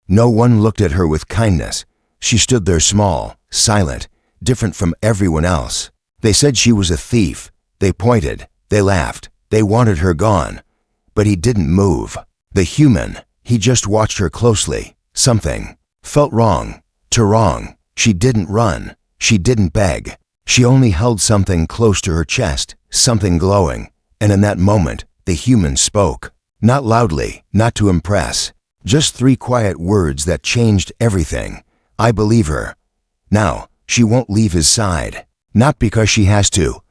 No one looked at her with kindness. She stood there small, silent, different from everyone else. They said she was a thief. They pointed. They laughed. They wanted her gone. But he didn't move. The human, he just watched her closely. Something felt wrong. Too wrong. She didn't run. She didn't beg. She only held something close to her chest, something glowing. And in that moment, the human spoke. Not loudly, not to impress. Just 3 quiet words that changed everything. I believe her. Now, she won't leave his side. Not because she has to,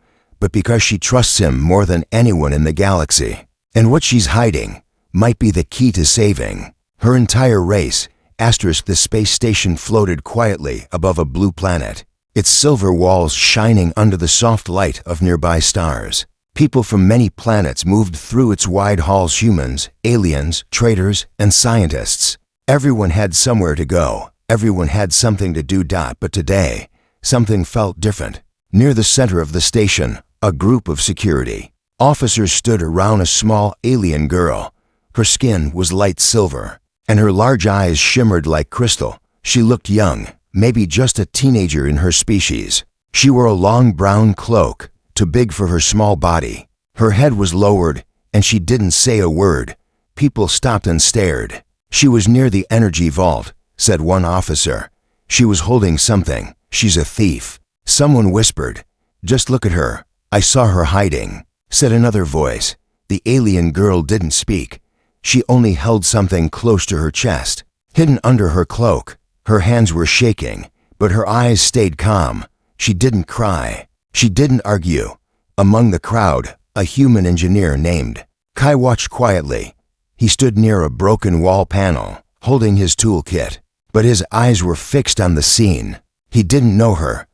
but because she trusts him more than anyone in the galaxy. And what she's hiding might be the key to saving her entire race. The space station floated quietly above a blue planet, its silver walls shining under the soft light of nearby stars. People from many planets moved through its wide halls, humans, aliens, traders, and scientists. Everyone had somewhere to go. Everyone had something to do. But today, something felt different. Near the center of the station, a group of security officers stood around a small alien girl. Her skin was light silver, and her large eyes shimmered like crystal. She looked young, maybe just a teenager in her species. She wore a long brown cloak, too big for her small body. Her head was lowered, and she didn't say a word. People stopped and stared. She was near the energy vault, said one officer. She was holding something. She's a thief. Someone whispered. Just look at her. I saw her hiding, said another voice. The alien girl didn't speak. She only held something close to her chest, hidden under her cloak. Her hands were shaking, but her eyes stayed calm. She didn't cry. She didn't argue. Among the crowd, a human engineer named Kai watched quietly. He stood near a broken wall panel, holding his toolkit, but his eyes were fixed on the scene. He didn't know her.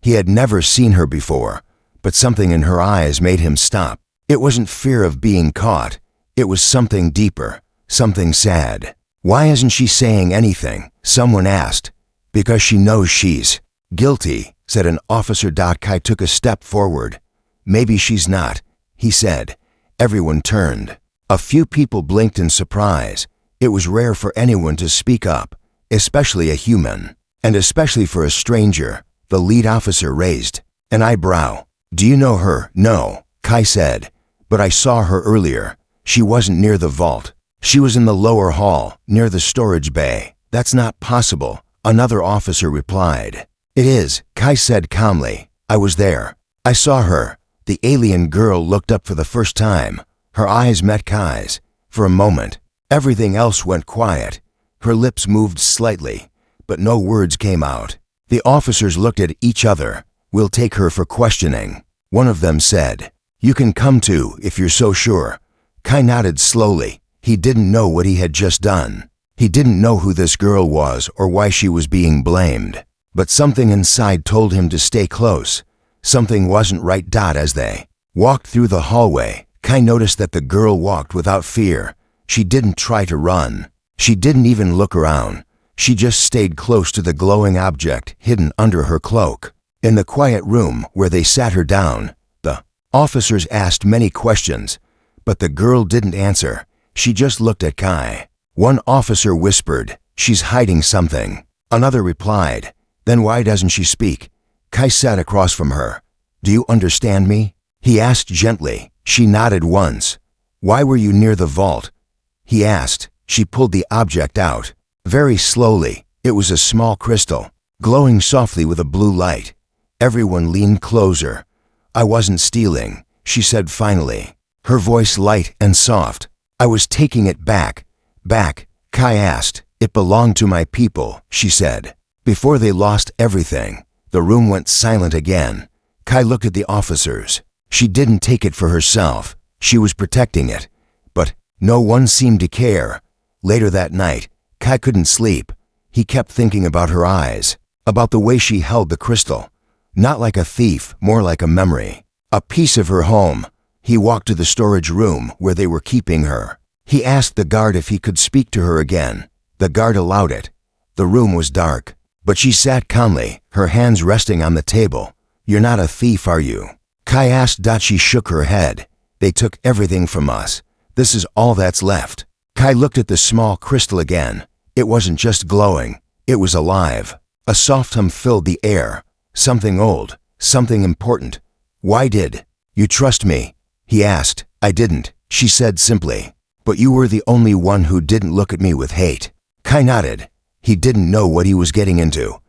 He had never seen her before, but something in her eyes made him stop. It wasn't fear of being caught. It was something deeper, something sad. Why isn't she saying anything? Someone asked. Because she knows she's guilty, said an officer. Kai took a step forward. Maybe she's not, he said. Everyone turned. A few people blinked in surprise. It was rare for anyone to speak up, especially a human, and especially for a stranger. The lead officer raised an eyebrow. Do you know her? No, Kai said. But I saw her earlier. She wasn't near the vault. She was in the lower hall, near the storage bay. That's not possible, another officer replied. It is, Kai said calmly. I was there. I saw her. The alien girl looked up for the first time. Her eyes met Kai's. For a moment, everything else went quiet. Her lips moved slightly, but no words came out. The officers looked at each other. We'll take her for questioning, one of them said. You can come too, if you're so sure. Kai nodded slowly. He didn't know what he had just done. He didn't know who this girl was or why she was being blamed. But something inside told him to stay close. Something wasn't right. As they walked through the hallway, Kai noticed that the girl walked without fear. She didn't try to run. She didn't even look around. She just stayed close to the glowing object hidden under her cloak. In the quiet room where they sat her down, the officers asked many questions, but the girl didn't answer. She just looked at Kai. One officer whispered, she's hiding something. Another replied, then why doesn't she speak? Kai sat across from her. Do you understand me? He asked gently. She nodded once. Why were you near the vault? He asked. She pulled the object out. Very slowly. It was a small crystal, glowing softly with a blue light. Everyone leaned closer. I wasn't stealing, she said finally, her voice light and soft. I was taking it back. Back, Kai asked. It belonged to my people, she said. Before they lost everything. The room went silent again. Kai looked at the officers. She didn't take it for herself. She was protecting it. But no one seemed to care. Later that night, Kai couldn't sleep. He kept thinking about her eyes, about the way she held the crystal. Not like a thief, more like a memory. A piece of her home. He walked to the storage room where they were keeping her. He asked the guard if he could speak to her again. The guard allowed it. The room was dark, but she sat calmly, her hands resting on the table. You're not a thief, are you? Kai asked. She shook her head. They took everything from us. This is all that's left. Kai looked at the small crystal again. It wasn't just glowing, it was alive. A soft hum filled the air. Something old, something important. Why did you trust me? He asked. I didn't, she said simply. But you were the only one who didn't look at me with hate. Kai nodded. He didn't know what he was getting into,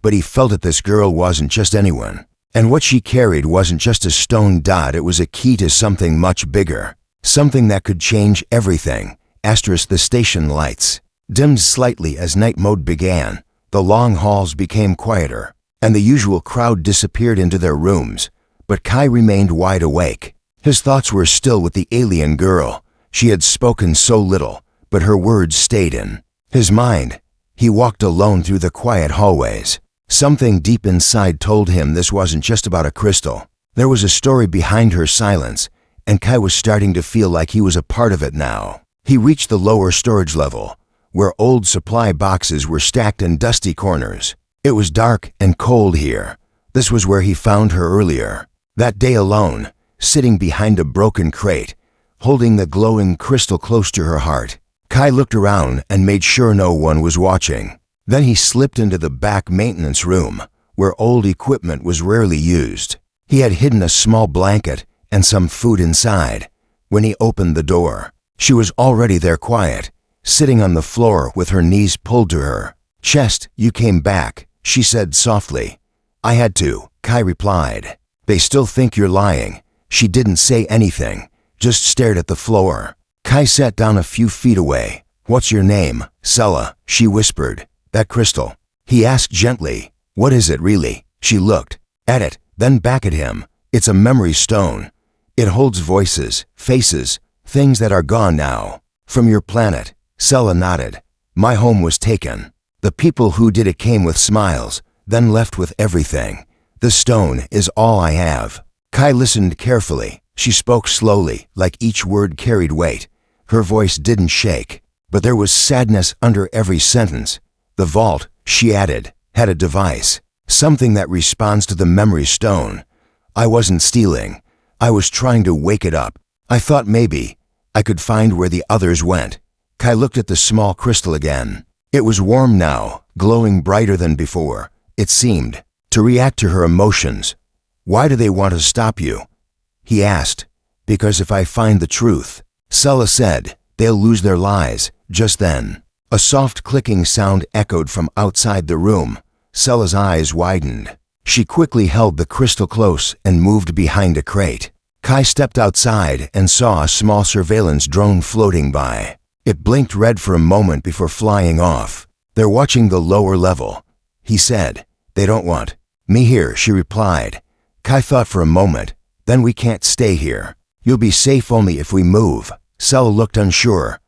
but he felt that this girl wasn't just anyone. And what she carried wasn't just a stone dot, it was a key to something much bigger. Something that could change everything. The station lights dimmed slightly as night mode began. The long halls became quieter, and the usual crowd disappeared into their rooms. But Kai remained wide awake. His thoughts were still with the alien girl. She had spoken so little, but her words stayed in his mind. He walked alone through the quiet hallways. Something deep inside told him this wasn't just about a crystal. There was a story behind her silence, and Kai was starting to feel like he was a part of it now. He reached the lower storage level, where old supply boxes were stacked in dusty corners. It was dark and cold here. This was where he found her earlier. That day alone, sitting behind a broken crate, holding the glowing crystal close to her heart. Kai looked around and made sure no one was watching. Then he slipped into the back maintenance room, where old equipment was rarely used. He had hidden a small blanket and some food inside. When he opened the door, she was already there, quiet, sitting on the floor with her knees pulled to her chest. You came back, she said softly. I had to, Kai replied. They still think you're lying. She didn't say anything, just stared at the floor. Kai sat down a few feet away. What's your name? Sella, she whispered. That crystal. He asked gently. What is it really? She looked at it, then back at him. It's a memory stone. It holds voices, faces, things that are gone now. From your planet. Sella nodded. My home was taken. The people who did it came with smiles, then left with everything. The stone is all I have. Kai listened carefully. She spoke slowly, like each word carried weight. Her voice didn't shake, but there was sadness under every sentence. The vault, she added, had a device, something that responds to the memory stone. I wasn't stealing. I was trying to wake it up. I thought maybe I could find where the others went. Kai looked at the small crystal again. It was warm now, glowing brighter than before. It seemed to react to her emotions. Why do they want to stop you? He asked. Because if I find the truth, Sella said, they'll lose their lives. Just then, a soft clicking sound echoed from outside the room. Sella's eyes widened. She quickly held the crystal close and moved behind a crate. Kai stepped outside and saw a small surveillance drone floating by. It blinked red for a moment before flying off. They're watching the lower level, he said. They don't want me here, she replied. Kai thought for a moment. Then we can't stay here. You'll be safe only if we move. Sella looked unsure.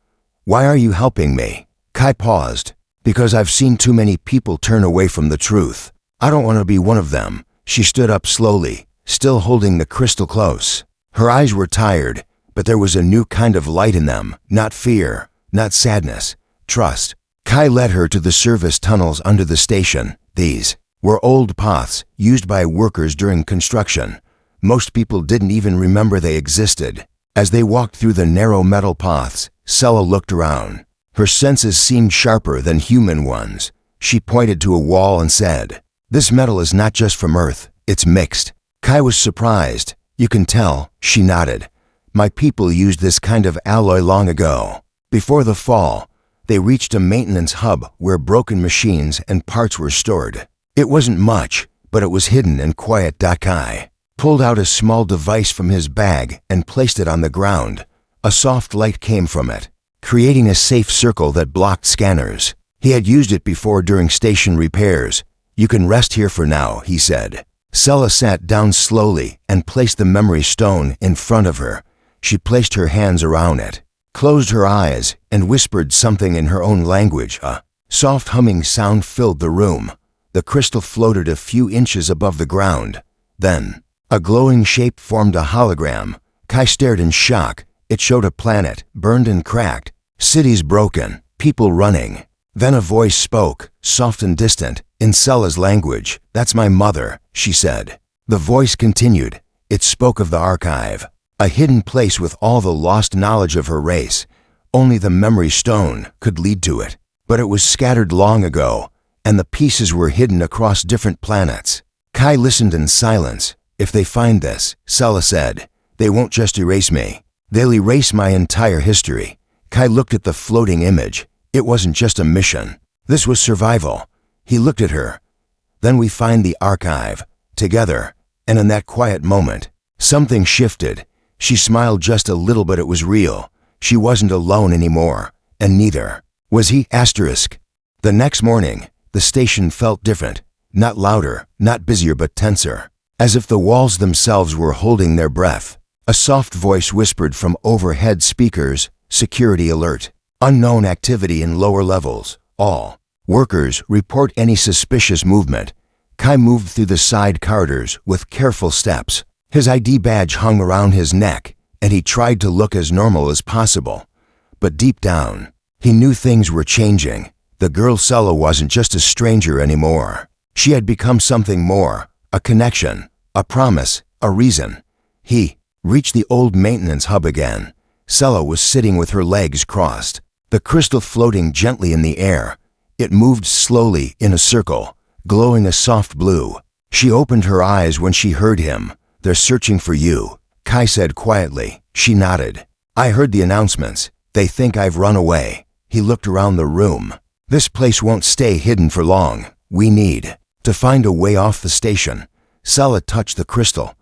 Why are you helping me? Kai paused. Because I've seen too many people turn away from the truth. I don't want to be one of them. She stood up slowly, still holding the crystal close. Her eyes were tired, but there was a new kind of light in them. Not fear, not sadness, trust. Kai led her to the service tunnels under the station. These were old paths used by workers during construction. Most people didn't even remember they existed. As they walked through the narrow metal paths, Sella looked around. Her senses seemed sharper than human ones. She pointed to a wall and said, "This metal is not just from Earth, it's mixed." Kai was surprised. "You can tell," she nodded. "My people used this kind of alloy long ago." Before the fall, they reached a maintenance hub where broken machines and parts were stored. It wasn't much, but it was hidden and quiet. Kai pulled out a small device from his bag and placed it on the ground. A soft light came from it, creating a safe circle that blocked scanners. He had used it before during station repairs. "You can rest here for now," he said. Sella sat down slowly and placed the memory stone in front of her. She placed her hands around it, closed her eyes, and whispered something in her own language. A soft humming sound filled the room. The crystal floated a few inches above the ground. Then, a glowing shape formed a hologram. Kai stared in shock. It showed a planet, burned and cracked, cities broken, people running. Then a voice spoke, soft and distant, in Sella's language. "That's my mother," she said. The voice continued. It spoke of the archive, a hidden place with all the lost knowledge of her race. Only the memory stone could lead to it. but it was scattered long ago, and the pieces were hidden across different planets. Kai listened in silence. If they find this, Sela said, they won't just erase me. They'll erase my entire history. Kai looked at the floating image. It wasn't just a mission. This was survival. He looked at her. Then we find the archive, together, and in that quiet moment, something shifted. She smiled just a little, but it was real. She wasn't alone anymore, and neither was he. The next morning, the station felt different. Not louder, not busier, but tenser. As if the walls themselves were holding their breath. A soft voice whispered from overhead speakers, "Security alert. Unknown activity in lower levels. All workers report any suspicious movement." Kai moved through the side corridors with careful steps. His ID badge hung around his neck, and he tried to look as normal as possible. But deep down, he knew things were changing. The girl Sela wasn't just a stranger anymore. She had become something more, a connection, a promise, a reason. He reached the old maintenance hub again. Sela was sitting with her legs crossed, the crystal floating gently in the air. It moved slowly in a circle, glowing a soft blue. She opened her eyes when she heard him. "They're searching for you," Kai said quietly. She nodded. "I heard the announcements. They think I've run away." He looked around the room. "This place won't stay hidden for long. We need to find a way off the station." Sela touched the crystal.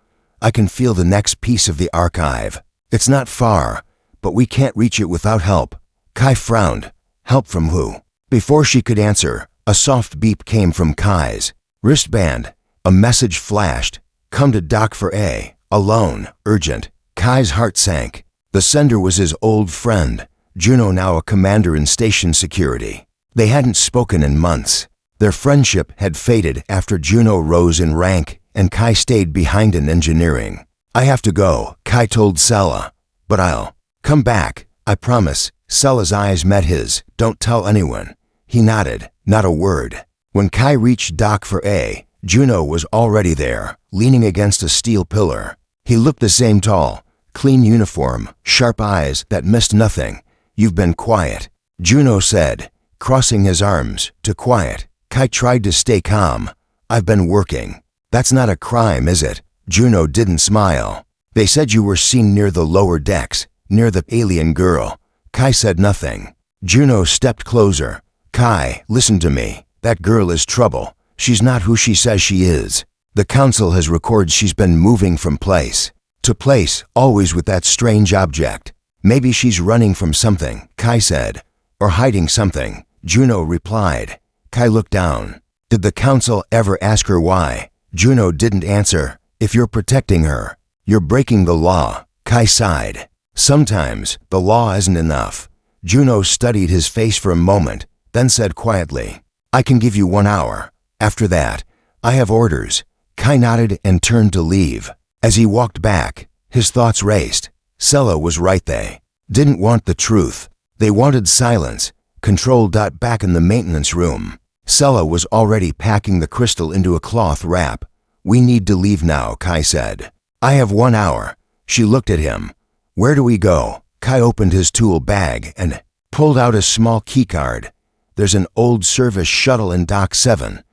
"I can feel the next piece of the archive. It's not far, but we can't reach it without help." Kai frowned. "Help from who?" Before she could answer, a soft beep came from Kai's wristband. A message flashed. "Come to Dock for A. Alone. Urgent." Kai's heart sank. The sender was his old friend, Juno, now a commander in station security. They hadn't spoken in months. Their friendship had faded after Juno rose in rank and Kai stayed behind in engineering. "I have to go," Kai told Sela. "But I'll come back, I promise." Sela's eyes met his. "Don't tell anyone." He nodded, not a word. When Kai reached Dock for A, Juno was already there, leaning against a steel pillar. He looked the same, tall, clean uniform, sharp eyes that missed nothing. "You've been quiet," Juno said, crossing his arms to quiet. Kai tried to stay calm. "I've been working." "That's not a crime, is it?" Juno didn't smile. "They said you were seen near the lower decks, near the alien girl." Kai said nothing. Juno stepped closer. "Kai, listen to me. That girl is trouble. She's not who she says she is. The council has recorded she's been moving from place to place, always with that strange object. Maybe she's running from something," Kai said. "Or hiding something," Juno replied. Kai looked down. "Did the council ever ask her why?" Juno didn't answer. "If you're protecting her, you're breaking the law," Kai sighed. "Sometimes the law isn't enough." Juno studied his face for a moment, then said quietly, "I can give you 1 hour. After that, I have orders." Kai nodded and turned to leave. As he walked back, his thoughts raced. Sela was right. They didn't want the truth. They wanted silence. Control. Back in the maintenance room, Sela was already packing the crystal into a cloth wrap. "We need to leave now," Kai said. "I have 1 hour." She looked at him. "Where do we go?" Kai opened his tool bag and pulled out a small keycard. "There's an old service shuttle in Dock 7.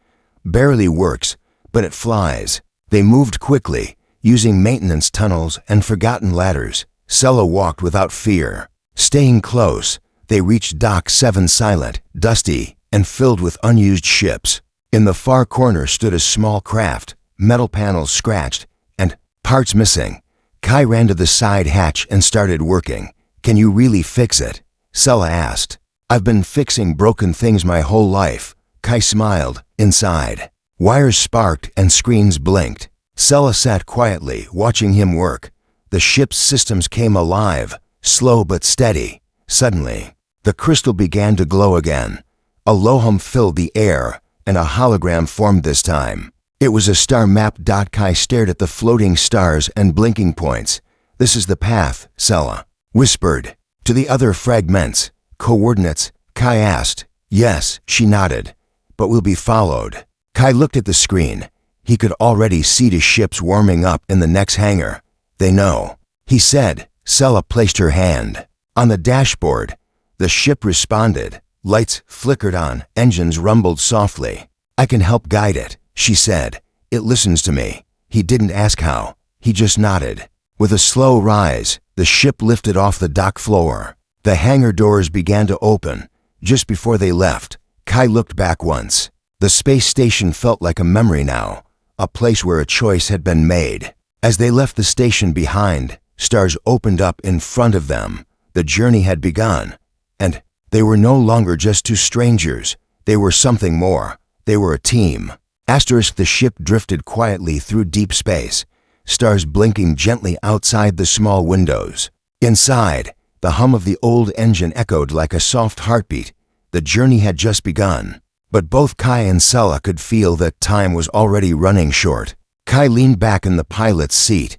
Barely works, but it flies." They moved quickly, using maintenance tunnels and forgotten ladders. Sela walked without fear. Staying close, they reached Dock 7, silent, dusty, and filled with unused ships. In the far corner stood a small craft, metal panels scratched, and parts missing. Kai ran to the side hatch and started working. "Can you really fix it?" Sela asked. "I've been fixing broken things my whole life." Kai smiled. Inside, wires sparked and screens blinked. Sela sat quietly, watching him work. The ship's systems came alive, slow but steady. Suddenly, the crystal began to glow again. A low hum filled the air, and a hologram formed this time. It was a star map. Kai stared at the floating stars and blinking points. "This is the path," Sela whispered. "To the other fragments. Coordinates?" Kai asked. "Yes," she nodded. "But we'll be followed." Kai looked at the screen. He could already see the ships warming up in the next hangar. "They know," he said. Sela placed her hand on the dashboard. The ship responded, Lights flickered on, engines rumbled softly. "I can help guide it," she said. "It listens to me." He didn't ask how. He just nodded. With a slow rise, the ship lifted off the dock floor. The hangar doors began to open. Just before they left, Kai looked back once. The space station felt like a memory now, a place where a choice had been made. As they left the station behind, stars opened up in front of them. The journey had begun, and they were no longer just two strangers. They were something more. They were a team. The ship drifted quietly through deep space, stars blinking gently outside the small windows. Inside, the hum of the old engine echoed like a soft heartbeat. The journey had just begun. But both Kai and Sella could feel that time was already running short. Kai leaned back in the pilot's seat,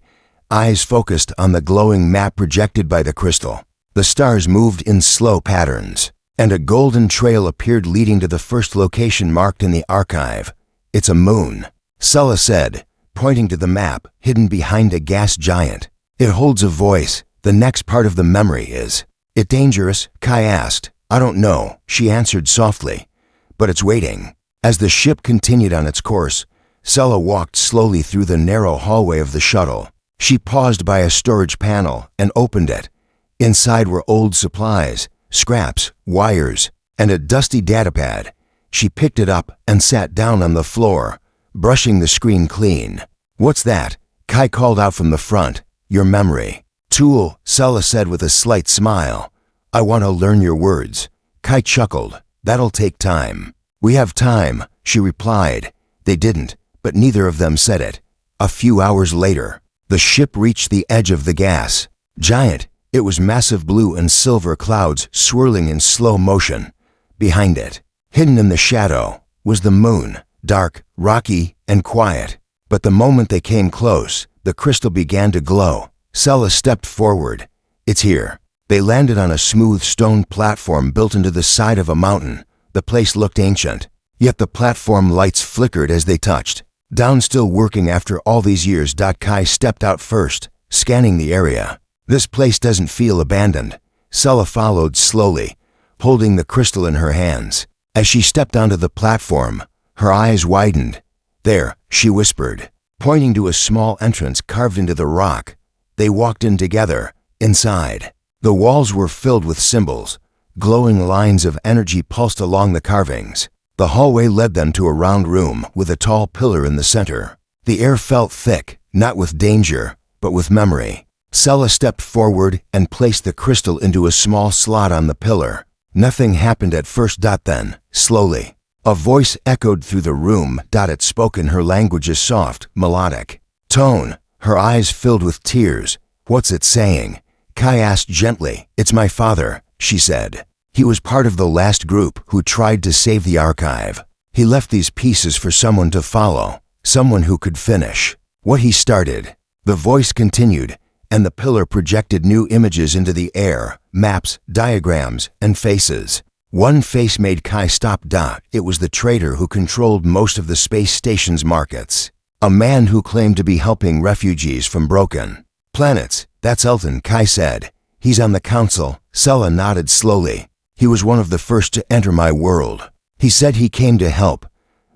eyes focused on the glowing map projected by the crystal. The stars moved in slow patterns, and a golden trail appeared leading to the first location marked in the archive. "It's a moon," Sella said, pointing to the map hidden behind a gas giant. "It holds a voice. The next part of the memory is." "It dangerous?" Kai asked. "I don't know," she answered softly. "But it's waiting." As the ship continued on its course, Sella walked slowly through the narrow hallway of the shuttle. She paused by a storage panel and opened it. Inside were old supplies, scraps, wires, and a dusty datapad. She picked it up and sat down on the floor, brushing the screen clean. "What's that?" Kai called out from the front. "Your memory." "Tool," Sella said with a slight smile. "I want to learn your words." Kai chuckled. "That'll take time." "We have time," she replied. They didn't, but neither of them said it. A few hours later, the ship reached the edge of the gas giant. It was massive blue and silver clouds swirling in slow motion. Behind it, hidden in the shadow, was the moon, dark, rocky, and quiet. But the moment they came close, the crystal began to glow. Sella stepped forward. "It's here." They landed on a smooth stone platform built into the side of a mountain. The place looked ancient, yet the platform lights flickered as they touched. "Down still working after all these years." Kai stepped out first, scanning the area. "This place doesn't feel abandoned." Sella followed slowly, holding the crystal in her hands. As she stepped onto the platform, her eyes widened. "There," she whispered, pointing to a small entrance carved into the rock. They walked in together. Inside, the walls were filled with symbols. Glowing lines of energy pulsed along the carvings. The hallway led them to a round room with a tall pillar in the center. The air felt thick, not with danger, but with memory. Sella stepped forward and placed the crystal into a small slot on the pillar. Nothing happened at first. Then, slowly, a voice echoed through the room. It spoke in her language's soft, melodic tone. Her eyes filled with tears. "What's it saying?" Kai asked gently. "It's my father," she said. "He was part of the last group who tried to save the archive. He left these pieces for someone to follow, someone who could finish what he started." The voice continued, and the pillar projected new images into the air, maps, diagrams, and faces. One face made Kai stop. It was the trader who controlled most of the space station's markets. A man who claimed to be helping refugees from broken planets. "That's Elton," Kai said. "He's on the council." Sella nodded slowly. "He was one of the first to enter my world. He said he came to help,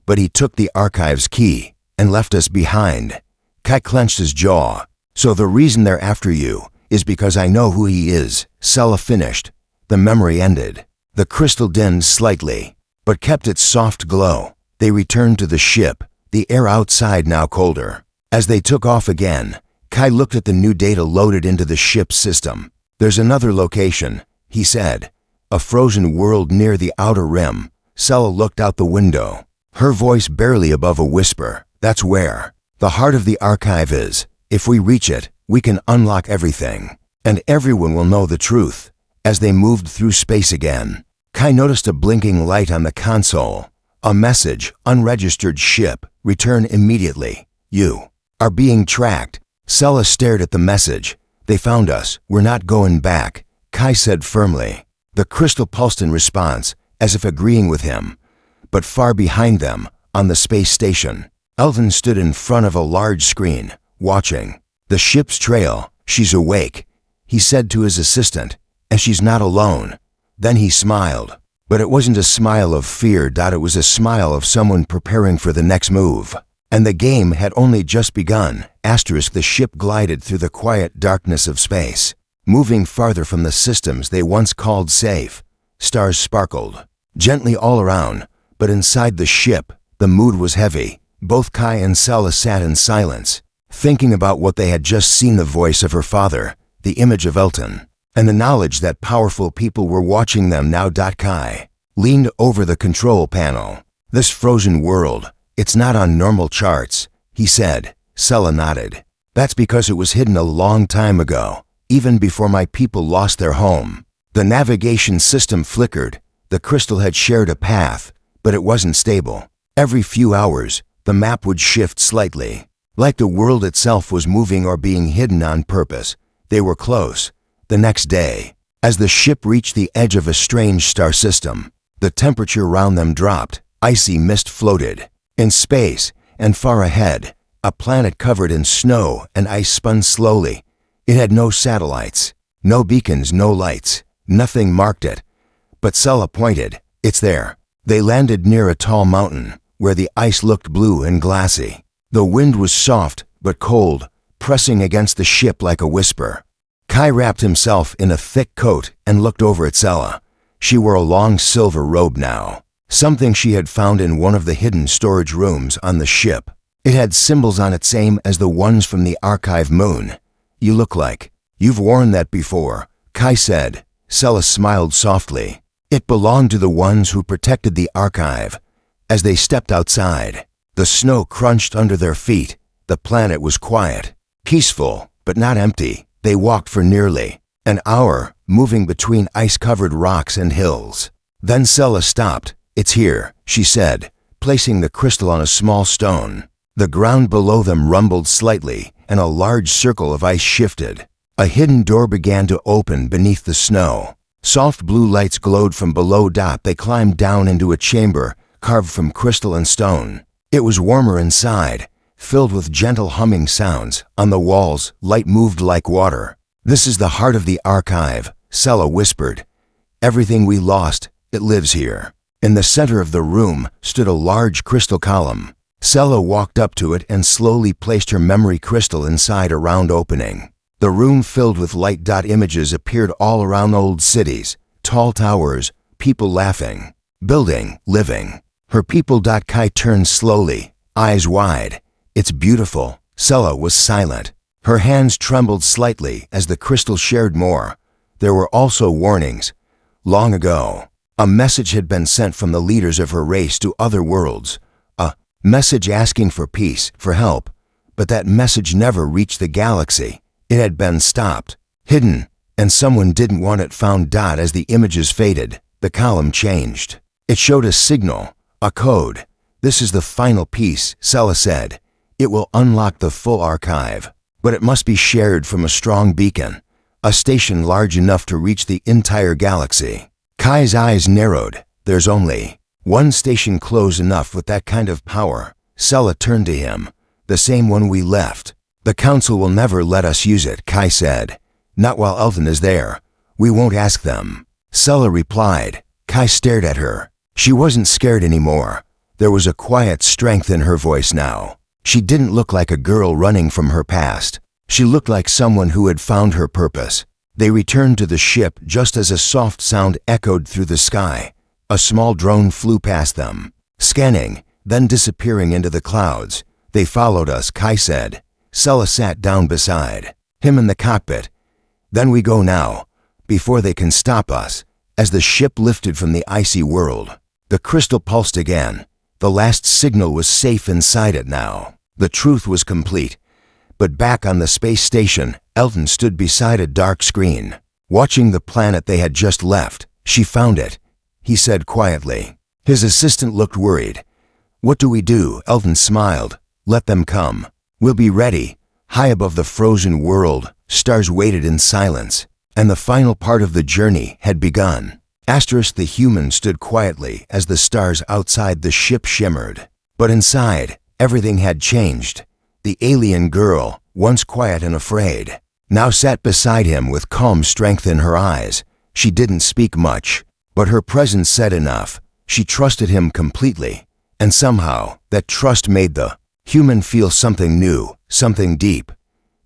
but he took the archive's key and left us behind." Kai clenched his jaw. "So the reason they're after you is because I know who he is," Sella finished. The memory ended. The crystal dimmed slightly, but kept its soft glow. They returned to the ship, the air outside now colder. As they took off again, Kai looked at the new data loaded into the ship's system. "There's another location," he said. "A frozen world near the outer rim." Sella looked out the window, her voice barely above a whisper. "That's where the heart of the archive is. If we reach it, we can unlock everything, and everyone will know the truth." As they moved through space again, Kai noticed a blinking light on the console. A message, "Unregistered ship, return immediately. You are being tracked." Sella stared at the message. "They found us. We're not going back," Kai said firmly. The crystal pulsed in response, as if agreeing with him. But far behind them, on the space station, Elton stood in front of a large screen, watching the ship's trail. "She's awake," he said to his assistant, "and she's not alone." Then he smiled. But it wasn't a smile of fear. It was a smile of someone preparing for the next move. And the game had only just begun. The ship glided through the quiet darkness of space, moving farther from the systems they once called safe. Stars sparkled gently all around, but inside the ship, the mood was heavy. Both Kai and Sela sat in silence, thinking about what they had just seen: the voice of her father, the image of Elton, and the knowledge that powerful people were watching them now. Kai leaned over the control panel. "This frozen world, it's not on normal charts," he said. Sela nodded. "That's because it was hidden a long time ago, even before my people lost their home." The navigation system flickered. The crystal had shared a path, but it wasn't stable. Every few hours, the map would shift slightly, like the world itself was moving or being hidden on purpose. They were close. The next day, as the ship reached the edge of a strange star system, the temperature around them dropped. Icy mist floated. In space, and far ahead, a planet covered in snow and ice spun slowly. It had no satellites, no beacons, no lights. Nothing marked it. But Sela pointed. "It's there." They landed near a tall mountain, where the ice looked blue and glassy. The wind was soft but cold, pressing against the ship like a whisper. Kai wrapped himself in a thick coat and looked over at Sela. She wore a long silver robe now, something she had found in one of the hidden storage rooms on the ship. It had symbols on it, same as the ones from the archive moon. "You look like you've worn that before," Kai said. Sela smiled softly. It belonged to the ones who protected the archive. As they stepped outside, the snow crunched under their feet. The planet was quiet, peaceful, but not empty. They walked for nearly an hour, moving between ice-covered rocks and hills. Then Sela stopped. "It's here," she said, placing the crystal on a small stone. The ground below them rumbled slightly, and a large circle of ice shifted. A hidden door began to open beneath the snow. Soft blue lights glowed from below. They climbed down into a chamber carved from crystal and stone. It was warmer inside, filled with gentle humming sounds. On the walls, light moved like water. "This is the heart of the archive," Sela whispered. "Everything we lost, it lives here." In the center of the room stood a large crystal column. Sela walked up to it and slowly placed her memory crystal inside a round opening. The room filled with light. Images appeared all around: old cities, tall towers, people laughing, building, living. Her people. Kai turned slowly, eyes wide. "It's beautiful." Sela was silent. Her hands trembled slightly as the crystal shared more. There were also warnings. Long ago, a message had been sent from the leaders of her race to other worlds. A message asking for peace, for help. But that message never reached the galaxy. It had been stopped, hidden, and someone didn't want it found. As the images faded, the column changed. It showed a signal, a code. "This is the final piece," Sela said. "It will unlock the full archive, but it must be shared from a strong beacon, a station large enough to reach the entire galaxy." Kai's eyes narrowed. "There's only one station close enough with that kind of power." Sela turned to him. "The same one we left. The council will never let us use it," Kai said. "Not while Elton is there. We won't ask them." Sela replied. Kai stared at her. She wasn't scared anymore. There was a quiet strength in her voice now. She didn't look like a girl running from her past. She looked like someone who had found her purpose. They returned to the ship just as a soft sound echoed through the sky. A small drone flew past them, scanning, then disappearing into the clouds. "They followed us," Kai said. Sela sat down beside him in the cockpit. "Then we go now, before they can stop us." As the ship lifted from the icy world, the crystal pulsed again. The last signal was safe inside it now. The truth was complete. But back on the space station, Elton stood beside a dark screen, watching the planet they had just left. "She found it," he said quietly. His assistant looked worried. "What do we do?" Elton smiled. "Let them come. We'll be ready." High above the frozen world, stars waited in silence, and the final part of the journey had begun. The human stood quietly as the stars outside the ship shimmered. But inside, everything had changed. The alien girl, once quiet and afraid, now sat beside him with calm strength in her eyes. She didn't speak much, But her presence said enough. She trusted him completely. And somehow, that trust made the human feel something new, something deep.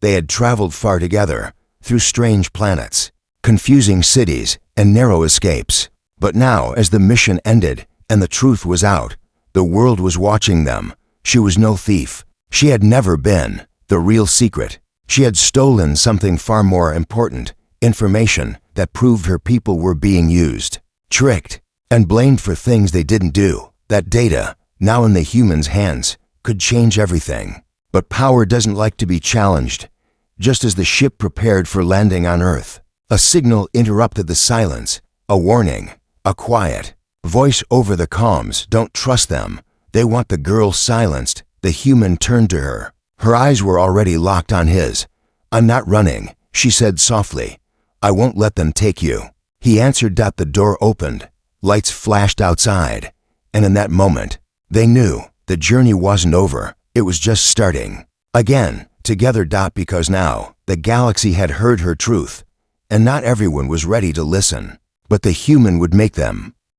They had traveled far together, through strange planets, confusing cities, and narrow escapes. But now, as the mission ended, and the truth was out, the world was watching them. She was no thief. She had never been. The real secret. She had stolen something far more important, information that proved her people were being used, tricked, and blamed for things they didn't do. That data, now in the humans' hands, could change everything. But power doesn't like to be challenged. Just as the ship prepared for landing on Earth, a signal interrupted the silence, a warning, a quiet voice over the comms. Don't trust them. They want the girl silenced. The human turned to her. Her eyes were already locked on his. I'm not running, she said softly. I won't let them take you. He answered. The door opened. Lights flashed outside. And in that moment, they knew the journey wasn't over. It was just starting. Again, together. Because now, the galaxy had heard her truth. And not everyone was ready to listen. But the human would make them.